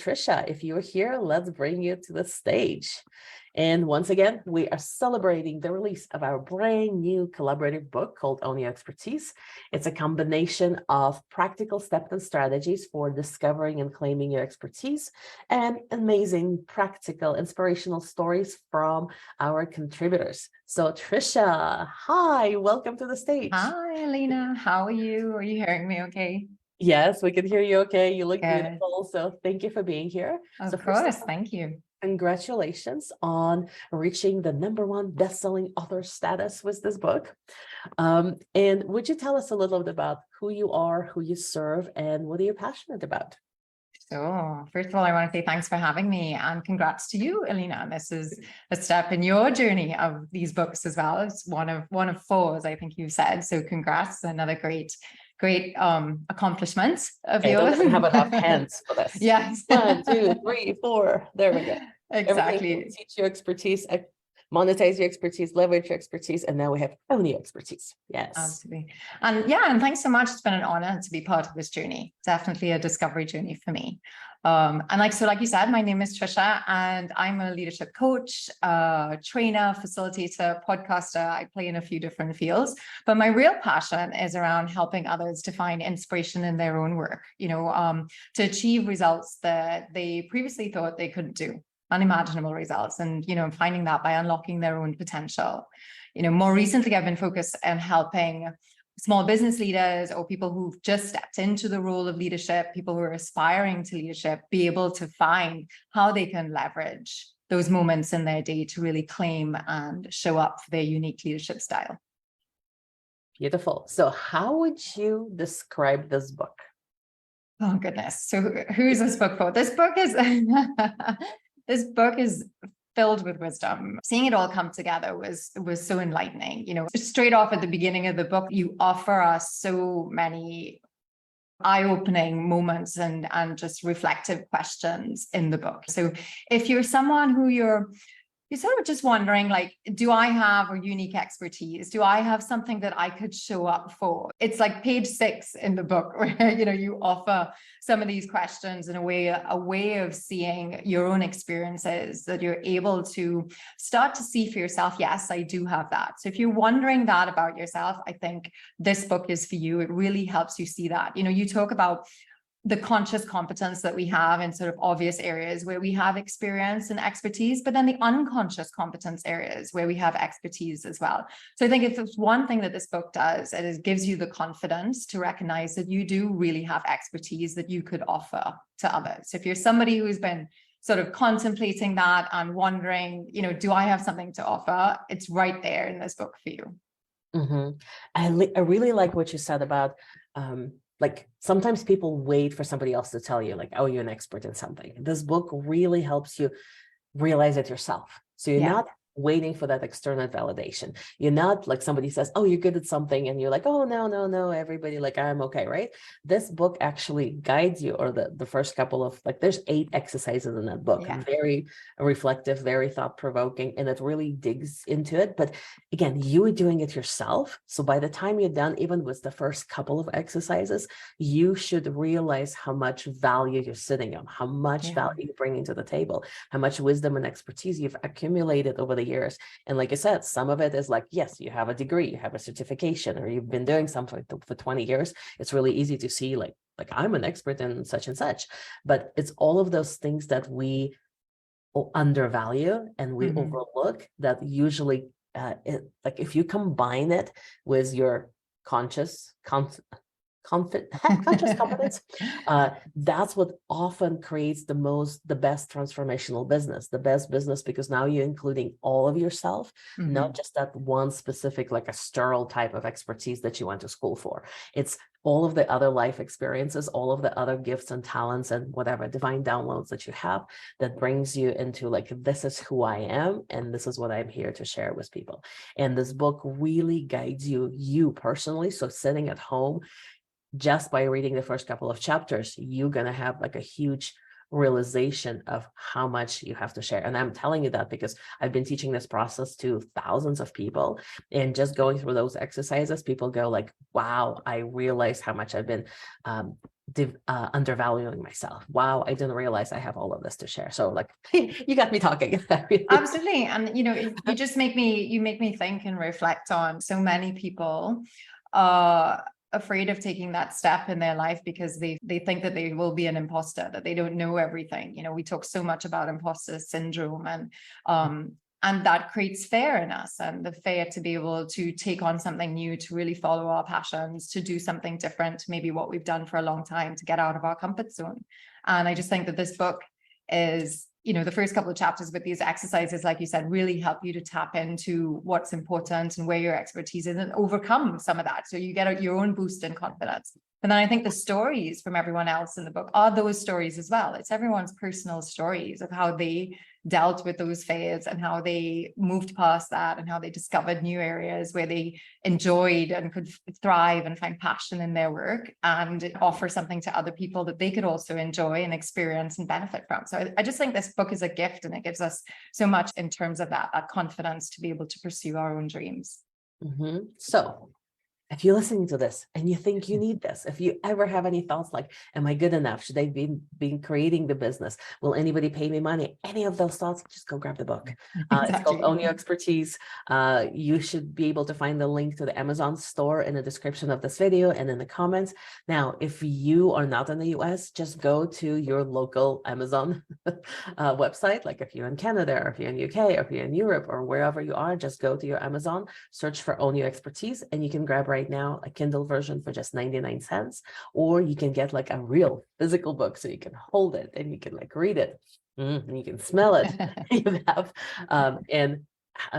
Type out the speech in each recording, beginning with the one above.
Trisha, if you're here, let's bring you to the stage. And once again, we are celebrating the release of our brand new collaborative book called Own Your Expertise. It's a combination of practical steps and strategies for discovering and claiming your expertise and amazing, practical, inspirational stories from our contributors. So Trisha, hi, welcome to the stage. Hi, Alina. How are you? Are you hearing me okay? Yes, we can hear you okay. You look Good. beautiful. So thank you for being here. Of course, thank you. Congratulations on reaching the #1 best-selling author status with this book. And would you tell us a little bit about who you are, who you serve, and what are you passionate about? So first of all, I want to say thanks for having me and congrats to you, Alina. This is a step in your journey of these books as well. It's one of 4, as I think you said. So congrats, another great accomplishment of yours. I don't have enough hands for this. Yes. 1, 2, 3, 4. There we go. Exactly. Teach your expertise, monetize your expertise, leverage your expertise, and now we have own your expertise. Yes. Absolutely. And thanks so much. It's been an honor to be part of this journey. Definitely a discovery journey for me. Like you said, my name is Trisha, and I'm a leadership coach, trainer, facilitator, podcaster. I play in a few different fields, but my real passion is around helping others to find inspiration in their own work, to achieve results that they previously thought they couldn't do. Unimaginable results, and finding that by unlocking their own potential. More recently I've been focused on helping small business leaders or people who've just stepped into the role of leadership, people who are aspiring to leadership, be able to find how they can leverage those moments in their day to really claim and show up for their unique leadership style. Beautiful. So how would you describe this book? Oh goodness. So who's this book for? This book is This book is filled with wisdom. Seeing it all come together was so enlightening. Straight off at the beginning of the book, you offer us so many eye-opening moments and just reflective questions in the book. So if you're someone who you're sort of just wondering, like, do I have a unique expertise? Do I have something that I could show up for? It's like page 6 in the book where, you offer some of these questions in a way of seeing your own experiences that you're able to start to see for yourself. Yes, I do have that. So if you're wondering that about yourself, I think this book is for you. It really helps you see that. You talk about the conscious competence that we have in sort of obvious areas where we have experience and expertise, but then the unconscious competence areas where we have expertise as well. So I think if it's one thing that this book does, it gives you the confidence to recognize that you do really have expertise that you could offer to others. So if you're somebody who's been sort of contemplating that and wondering, do I have something to offer? It's right there in this book for you. Mm-hmm. I really like what you said about, like sometimes people wait for somebody else to tell you, like, oh, you're an expert in something. This book really helps you realize it yourself. So you're not waiting for that external validation. You're not like somebody says, oh, you're good at something, and you're like, oh, no, everybody, like, I'm okay, right? This book actually guides you, or the first couple of, like, there's 8 exercises in that book, very reflective, very thought-provoking, and it really digs into it. But again, you are doing it yourself. So by the time you're done, even with the first couple of exercises, you should realize how much value you're sitting on, how much value you're bringing to the table, how much wisdom and expertise you've accumulated over the years. And like I said, some of it is like, yes, you have a degree, you have a certification, or you've been doing something for 20 years. It's really easy to see like I'm an expert in such and such, but it's all of those things that we undervalue and we overlook that usually, like if you combine it with your conscious competence, that's what often creates the best transformational business, the best business, because now you're including all of yourself, not just that one specific, like a sterile type of expertise that you went to school for. It's all of the other life experiences, all of the other gifts and talents and whatever divine downloads that you have that brings you into like, this is who I am, and this is what I'm here to share with people. And this book really guides you personally. So sitting at home, just by reading the first couple of chapters, you're going to have like a huge realization of how much you have to share. And I'm telling you that because I've been teaching this process to thousands of people, and just going through those exercises, people go like, wow, I realize how much I've been undervaluing myself. Wow, I didn't realize I have all of this to share. So like, you got me talking. Absolutely. And you just make me think and reflect on so many people are afraid of taking that step in their life because they think that they will be an imposter, that they don't know everything. We talk so much about imposter syndrome, and that creates fear in us, and the fear to be able to take on something new, to really follow our passions, to do something different to maybe what we've done for a long time, to get out of our comfort zone. And I just think that this book is, the first couple of chapters with these exercises, like you said, really help you to tap into what's important and where your expertise is and overcome some of that. So you get your own boost in confidence. And then I think the stories from everyone else in the book are those stories as well. It's everyone's personal stories of how they dealt with those fears and how they moved past that and how they discovered new areas where they enjoyed and could thrive and find passion in their work and offer something to other people that they could also enjoy and experience and benefit from. So I just think this book is a gift, and it gives us so much in terms of that confidence to be able to pursue our own dreams. So if you're listening to this and you think you need this, if you ever have any thoughts like, am I good enough? Should I be creating the business? Will anybody pay me money? Any of those thoughts, just go grab the book. It's called Own Your Expertise. You should be able to find the link to the Amazon store in the description of this video and in the comments. Now, if you are not in the US, just go to your local Amazon website. Like if you're in Canada, or if you're in UK, or if you're in Europe, or wherever you are, just go to your Amazon, search for Own Your Expertise, and you can grab right now a Kindle version for just 99 cents, or you can get like a real physical book so you can hold it and you can like read it, and you can smell it. You have and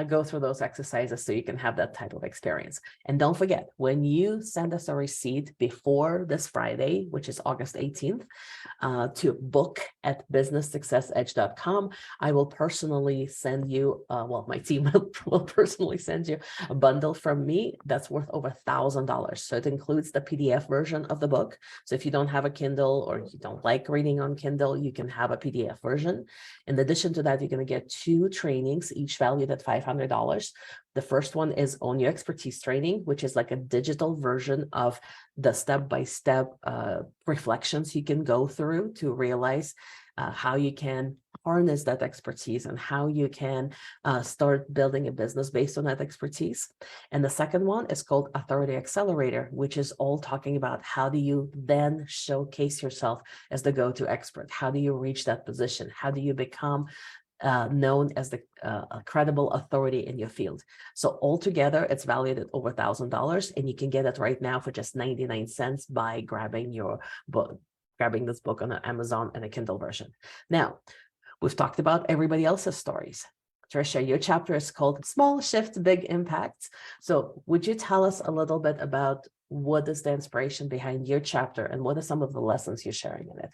go through those exercises so you can have that type of experience. And don't forget, when you send us a receipt before this Friday, which is August 18th, to book@businesssuccessedge.com, I will personally send you, my team will personally send you a bundle from me that's worth over $1,000. So it includes the PDF version of the book. So if you don't have a Kindle or you don't like reading on Kindle, you can have a PDF version. In addition to that, you're going to get 2 trainings, each valued at $500. The first one is Own Your Expertise training, which is like a digital version of the step-by-step reflections you can go through to realize how you can harness that expertise and how you can start building a business based on that expertise. And the second one is called Authority Accelerator, which is all talking about how do you then showcase yourself as the go-to expert? How do you reach that position? How do you become known as the credible authority in your field? So altogether, it's valued at over $1,000, and you can get it right now for just 99 cents by grabbing this book on Amazon and a Kindle version. Now, we've talked about everybody else's stories. Tricia, your chapter is called Small Shift, Big Impacts. So would you tell us a little bit about what is the inspiration behind your chapter and what are some of the lessons you're sharing in it?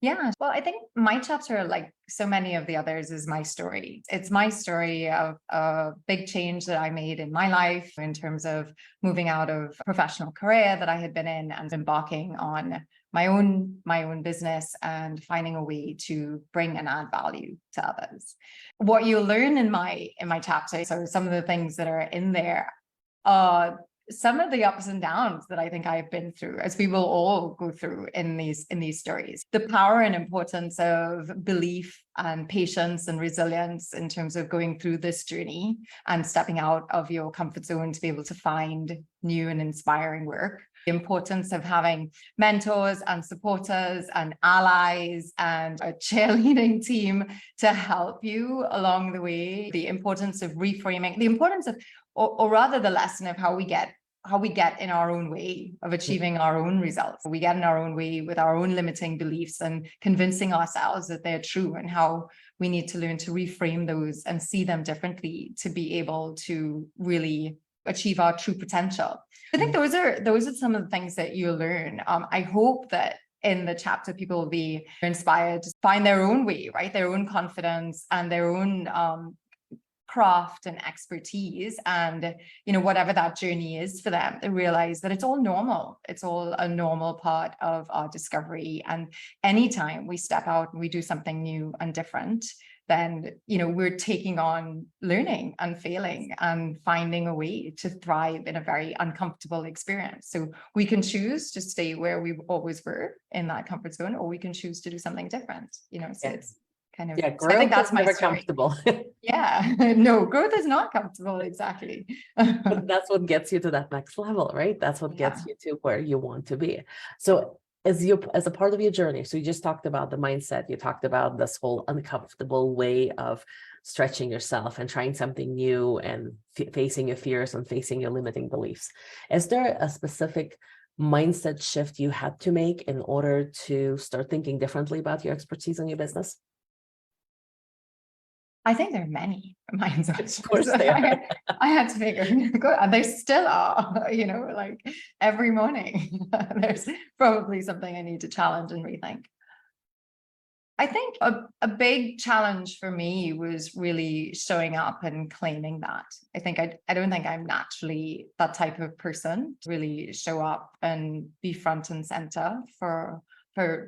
Yeah, well, I think my chapter, like so many of the others, is my story. It's my story of a big change that I made in my life in terms of moving out of a professional career that I had been in and embarking on my own business and finding a way to bring and add value to others. What you'll learn in my chapter, so some of the things that are in there are some of the ups and downs that I think I've been through, as we will all go through in these stories. The power and importance of belief and patience and resilience in terms of going through this journey and stepping out of your comfort zone to be able to find new and inspiring work. The importance of having mentors and supporters and allies and a cheerleading team to help you along the way. The importance of reframing, the importance of, or rather the lesson of how we get in our own way of achieving our own results. We get in our own way with our own limiting beliefs and convincing ourselves that they're true, and how we need to learn to reframe those and see them differently to be able to really achieve our true potential. I think those are some of the things that you'll learn. I hope that in the chapter, people will be inspired to find their own way, right? Their own confidence and their own craft and expertise, and whatever that journey is for them, they realize that it's all normal. It's all a normal part of our discovery. And anytime we step out and we do something new and different, then we're taking on learning and failing and finding a way to thrive in a very uncomfortable experience. So we can choose to stay where we always were in that comfort zone, or we can choose to do something different. So it's kind of, growth I think that's is my never story. comfortable. Yeah, no, growth is not comfortable, exactly. But that's what gets you to that next level, right? That's what gets you to where you want to be. So as a part of your journey, so you just talked about the mindset, you talked about this whole uncomfortable way of stretching yourself and trying something new and facing your fears and facing your limiting beliefs. Is there a specific mindset shift you had to make in order to start thinking differently about your expertise and your business? I think there are many mindset shifts. Of course they are. I had to figure, and there still are, like every morning, there's probably something I need to challenge and rethink. I think a big challenge for me was really showing up and claiming that. I think I don't think I'm naturally that type of person to really show up and be front and center for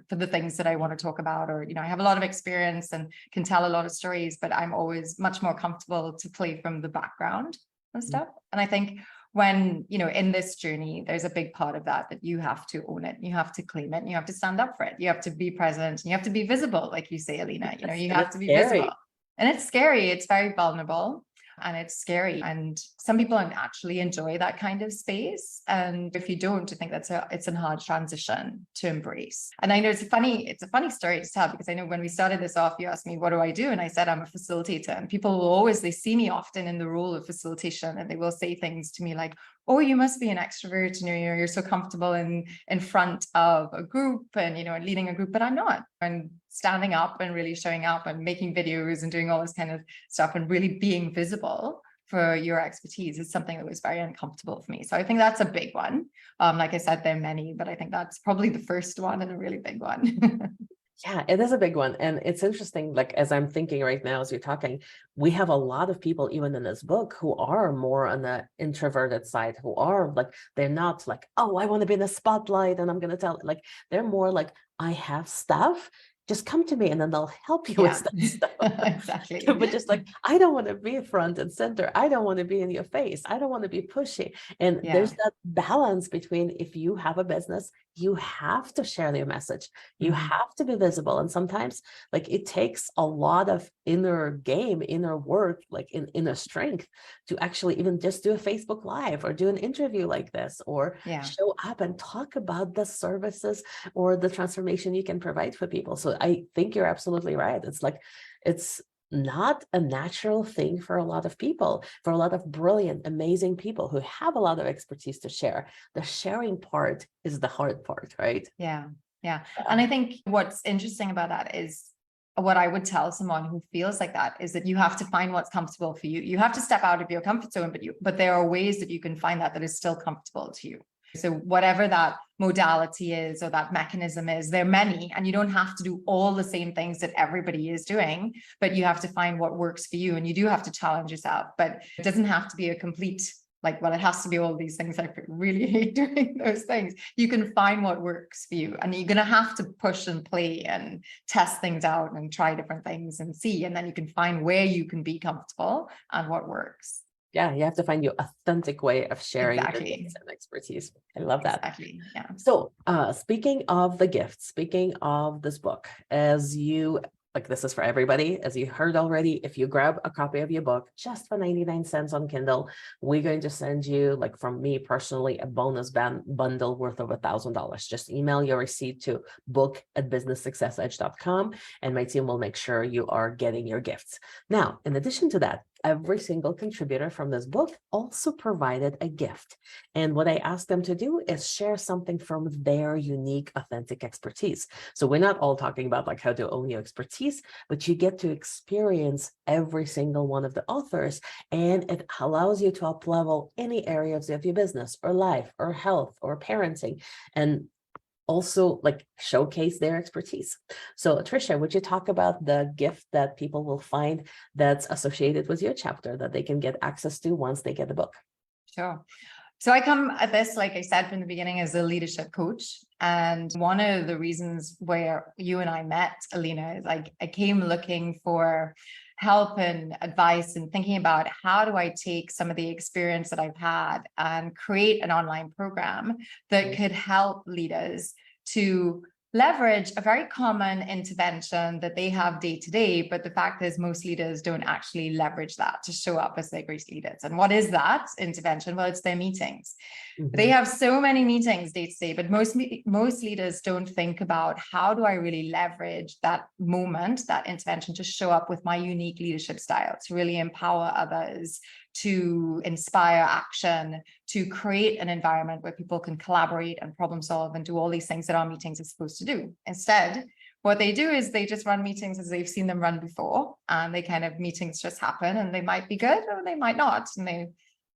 the things that I want to talk about, or I have a lot of experience and can tell a lot of stories, but I'm always much more comfortable to play from the background of stuff. And I think when in this journey, there's a big part of that you have to own it, you have to claim it, and you have to stand up for it, you have to be present, and you have to be visible, like you say, Alina. You have to be visible, and it's scary, it's very vulnerable. And it's scary. And some people actually enjoy that kind of space. And if you don't, I think it's a hard transition to embrace. And I know it's a funny story to tell, because I know when we started this off, you asked me, what do I do? And I said, I'm a facilitator. And people will always, they see me often in the role of facilitation, and they will say things to me like, oh, you must be an extrovert, and you're so comfortable in front of a group and and leading a group, but I'm not. And standing up and really showing up and making videos and doing all this kind of stuff and really being visible for your expertise is something that was very uncomfortable for me. So I think that's a big one. Like I said, there are many, but I think that's probably the first one and a really big one. Yeah, it is a big one. And it's interesting, like as I'm thinking right now, as you're talking, we have a lot of people, even in this book, who are more on the introverted side, who are like, they're not like, oh, I want to be in the spotlight and I'm going to tell, like, they're more like, I have stuff, just come to me and then they'll help you with that stuff. Exactly. But just like, I don't want to be front and center. I don't want to be in your face. I don't want to be pushy. And there's that balance between, if you have a business, you have to share your message. You have to be visible. And sometimes like it takes a lot of inner game, inner work, like inner strength to actually even just do a Facebook Live or do an interview like this, or show up and talk about the services or the transformation you can provide for people. So I think you're absolutely right. It's like, it's not a natural thing for a lot of people, for a lot of brilliant, amazing people who have a lot of expertise to share. The sharing part is the hard part, right? Yeah. And I think what's interesting about that is, what I would tell someone who feels like that is that you have to find what's comfortable for you. You have to step out of your comfort zone, but there are ways that you can find that is still comfortable to you. So whatever that modality is or that mechanism is, there are many, and you don't have to do all the same things that everybody is doing, but you have to find what works for you, and you do have to challenge yourself. But it doesn't have to be a complete, like, well, it has to be all these things. I really hate doing those things. You can find what works for you, and you're going to have to push and play and test things out and try different things and see, and then you can find where you can be comfortable and what works. Yeah, you have to find your authentic way of sharing your gifts and expertise. I love that. Exactly. Yeah. So speaking of the gifts, speaking of this book, as you, like, this is for everybody, as you heard already, if you grab a copy of your book just for 99 cents on Kindle, we're going to send you, like from me personally, a bonus bundle worth of $1,000. Just email your receipt to book@businesssuccessedge.com, and my team will make sure you are getting your gifts. Now, in addition to that, every single contributor from this book also provided a gift. And what I asked them to do is share something from their unique, authentic expertise. So we're not all talking about like how to own your expertise, but you get to experience every single one of the authors, and it allows you to up-level any areas of your business or life or health or parenting. And also like showcase their expertise. So Tricia, would you talk about the gift that people will find that's associated with your chapter that they can get access to once they get the book? Sure. So I come at this, like I said from the beginning, as a leadership coach. And one of the reasons where you and I met, Alina, is like I came looking for help and advice and thinking about how do I take some of the experience that I've had and create an online program that could help leaders to leverage a very common intervention that they have day to day. But the fact is most leaders don't actually leverage that to show up as their great leaders. And what is that intervention? Well, it's their meetings. They have so many meetings day to day, but most leaders don't think about how do I really leverage that moment, that intervention to show up with my unique leadership style, to really empower others, to inspire action, to create an environment where people can collaborate and problem solve and do all these things that our meetings are supposed to do. Instead, what they do is they just run meetings as they've seen them run before, and they kind of meetings just happen, and they might be good or they might not, and they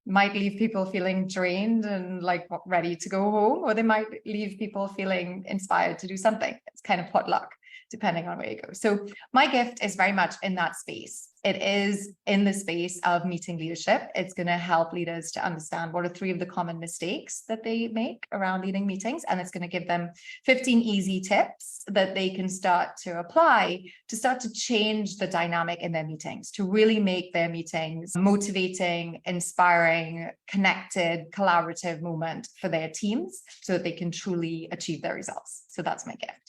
might leave people feeling drained and like ready to go home, or they might leave people feeling inspired to do something. It's kind of potluck, depending on where you go. So my gift is very much in that space. It is in the space of meeting leadership. It's going to help leaders to understand what are 3 of the common mistakes that they make around leading meetings. And it's going to give them 15 easy tips that they can start to apply to start to change the dynamic in their meetings, to really make their meetings motivating, inspiring, connected, collaborative moment for their teams so that they can truly achieve their results. So that's my gift.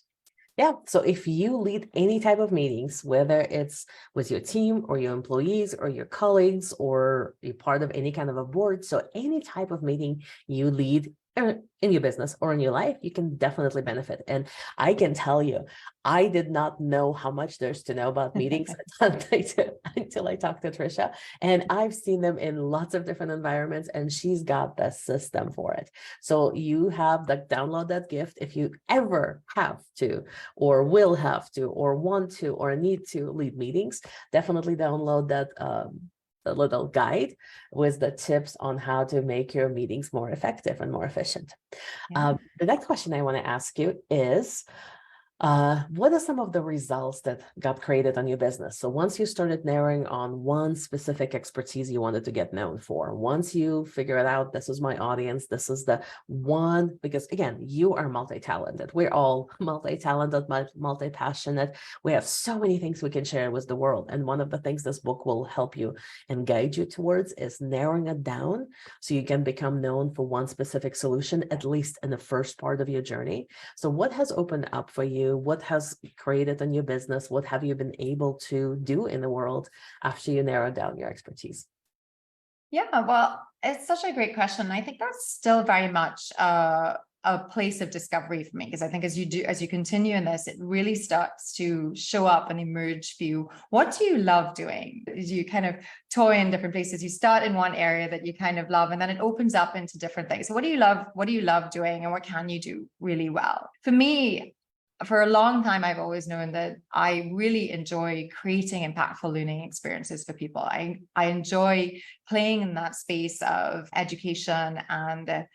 Yeah, so if you lead any type of meetings, whether it's with your team or your employees or your colleagues, or you're part of any kind of a board, so any type of meeting you lead in your business or in your life, you can definitely benefit. And I can tell you, I did not know how much there's to know about meetings until I talked to Tricia. And I've seen them in lots of different environments, and she's got the system for it. So you have the download that gift if you ever have to, or will have to, or want to, or need to lead meetings. Definitely download that a little guide with the tips on how to make your meetings more effective and more efficient. Yeah. The next question I want to ask you is, what are some of the results that got created on your business? So once you started narrowing on one specific expertise you wanted to get known for, once you figure it out, this is my audience, this is the one, because again, you are multi-talented. We're all multi-talented, multi-passionate. We have so many things we can share with the world. And one of the things this book will help you and guide you towards is narrowing it down so you can become known for one specific solution, at least in the first part of your journey. So what has opened up for you? What has created in your business? What have you been able to do in the world after you narrowed down your expertise? Yeah, well, it's such a great question. I think that's still very much a place of discovery for me, because I think as you continue in this, it really starts to show up and emerge for you. What do you love doing? You kind of toy in different places. You start in one area that you kind of love, and then it opens up into different things. So what do you love? What do you love doing, and what can you do really well? For me, for a long time, I've always known that I really enjoy creating impactful learning experiences for people. I enjoy playing in that space of education and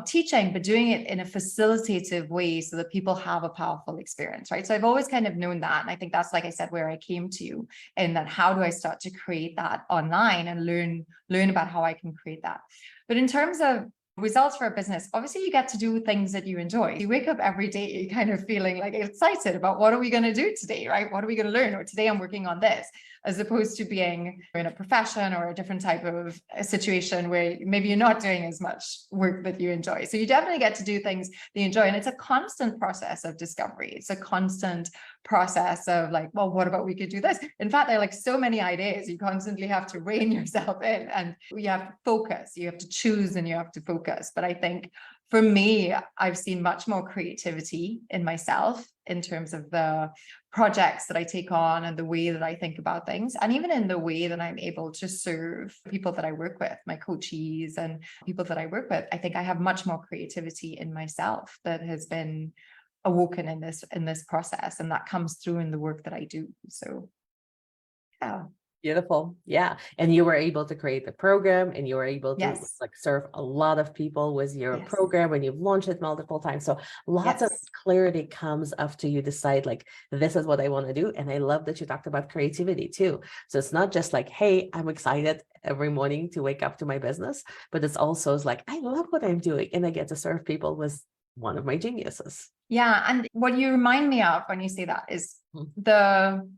teaching, but doing it in a facilitative way so that people have a powerful experience, right? So I've always kind of known that. And I think that's, like I said, where I came to, and that how do I start to create that online and learn about how I can create that. But in terms of results for a business, obviously you get to do things that you enjoy. You wake up every day kind of feeling like excited about what are we going to do today, right? What are we going to learn? Or today I'm working on this, as opposed to being in a profession or a different type of a situation where maybe you're not doing as much work that you enjoy. So you definitely get to do things that you enjoy. And it's a constant process of discovery. It's a constant process of like, well, what about we could do this? In fact, there are like so many ideas. You constantly have to rein yourself in, and you have to focus. You have to choose and you have to focus. But I think for me, I've seen much more creativity in myself in terms of the projects that I take on and the way that I think about things, and even in the way that I'm able to serve people that I work with, my coachees and people that I work with. I think I have much more creativity in myself that has been awoken in this process, and that comes through in the work that I do. So yeah. Beautiful. Yeah. And you were able to create the program and you were able to Yes. like serve a lot of people with your Yes. program and you've launched it multiple times. So lots of Yes. clarity comes after you decide like, this is what I want to do. And I love that you talked about creativity too. So it's not just like, hey, I'm excited every morning to wake up to my business, but it's also like, I love what I'm doing and I get to serve people with one of my geniuses. Yeah. And what you remind me of when you say that is Mhm.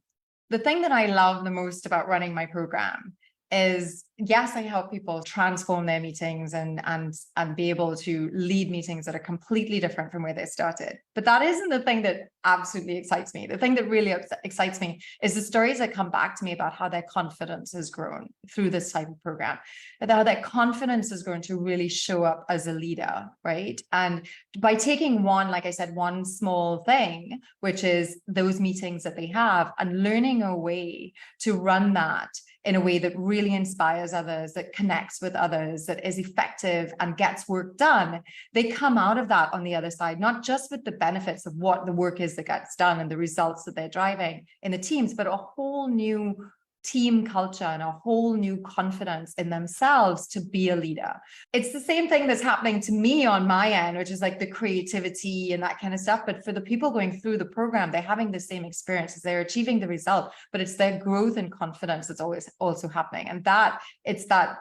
the thing that I love the most about running my program is, yes, I help people transform their meetings and be able to lead meetings that are completely different from where they started. But that isn't the thing that absolutely excites me. The thing that really excites me is the stories that come back to me about how their confidence has grown through this type of program, and how their confidence is going to really show up as a leader, right? And by taking one, like I said, one small thing, which is those meetings that they have, and learning a way to run that in a way that really inspires others, that connects with others, that is effective and gets work done, they come out of that on the other side, not just with the benefits of what the work is that gets done and the results that they're driving in the teams, but a whole new team culture and a whole new confidence in themselves to be a leader. It's the same thing that's happening to me on my end, which is like the creativity and that kind of stuff. But for the people going through the program, they're having the same experiences. They're achieving the result, but it's their growth and confidence that's always also happening. And it's that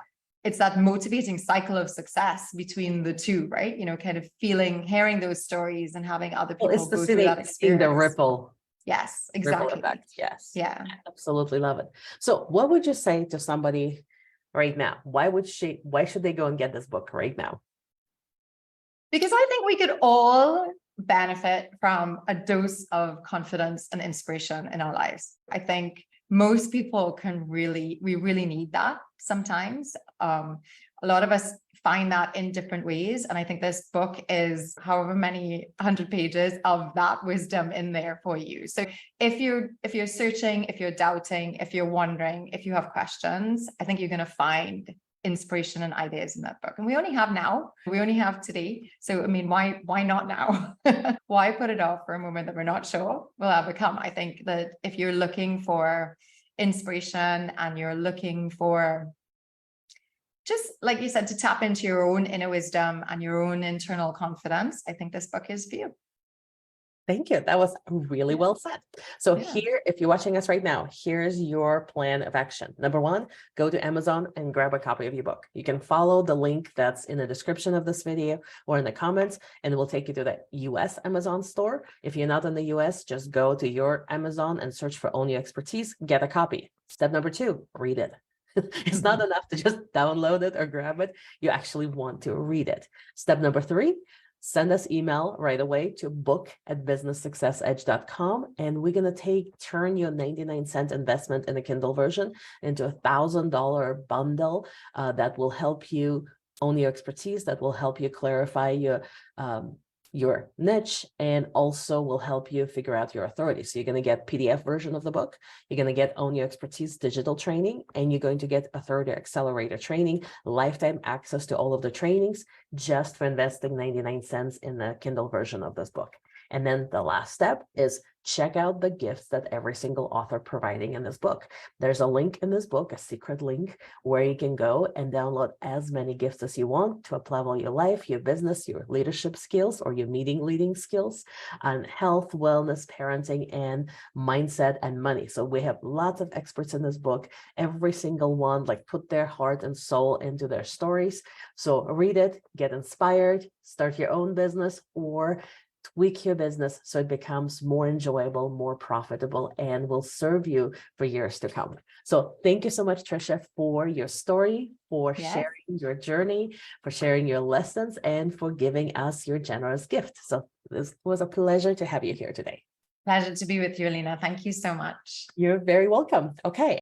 motivating cycle of success between the two, right? Kind of hearing those stories and having other Well, people it's the go through that seeing the experience. Yes, ripple exactly. effect. Yes. Yeah. Absolutely love it. So what would you say to somebody right now? Why should they go and get this book right now? Because I think we could all benefit from a dose of confidence and inspiration in our lives. I think most people we really need that sometimes. A lot of us find that in different ways. And I think this book is however many 100 pages of that wisdom in there for you. So if you're searching, if you're doubting, if you're wondering, if you have questions, I think you're going to find inspiration and ideas in that book. And we only have today. So, I mean, why not now? Why put it off for a moment that we're not sure will ever come? I think that if you're looking for inspiration and you're looking for, just like you said, to tap into your own inner wisdom and your own internal confidence, I think this book is for you. Thank you. That was really well said. So Yeah. here, if you're watching us right now, here's your plan of action. Number one, go to Amazon and grab a copy of your book. You can follow the link that's in the description of this video or in the comments, and it will take you to the US Amazon store. If you're not in the US, just go to your Amazon and search for Own Your Expertise, get a copy. Step number two, read it. It's not enough to just download it or grab it. You actually want to read it. Step number three, send us email right away to book@businesssuccessedge.com. And we're going to turn your 99-cent investment in the Kindle version into $1,000 bundle that will help you own your expertise, that will help you clarify your niche, and also will help you figure out your authority. So you're going to get PDF version of the book, you're going to get Own Your Expertise digital training, and you're going to get Authority Accelerator training, lifetime access to all of the trainings, just for investing 99 cents in the Kindle version of this book. And then the last step is check out the gifts that every single author providing in this book. There's a link in this book, a secret link, where you can go and download as many gifts as you want to up-level your life, your business, your leadership skills, or your leading skills on health, wellness, parenting, and mindset and money. So we have lots of experts in this book. Every single one like put their heart and soul into their stories. So read it, get inspired, start your own business, or tweak your business so it becomes more enjoyable, more profitable, and will serve you for years to come. So thank you so much, Tricia, for your story, for sharing your journey, for sharing your lessons, and for giving us your generous gift. So this was a pleasure to have you here today. Pleasure to be with you, Alina. Thank you so much. You're very welcome. Okay.